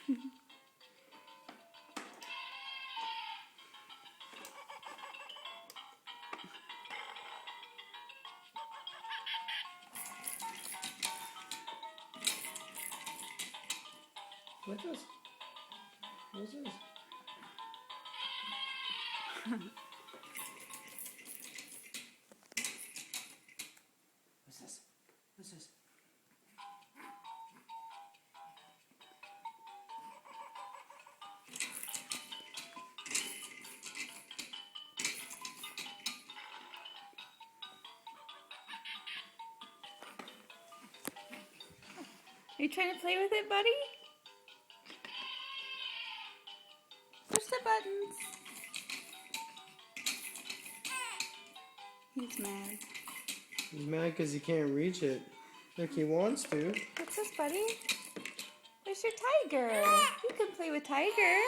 What's this? What's this? What's this? What's this? Are you trying to play with it, buddy? Push the buttons. He's mad. He's mad because he can't reach it. Look, he wants to. What's this, buddy? There's your tiger. You can play with Tiger.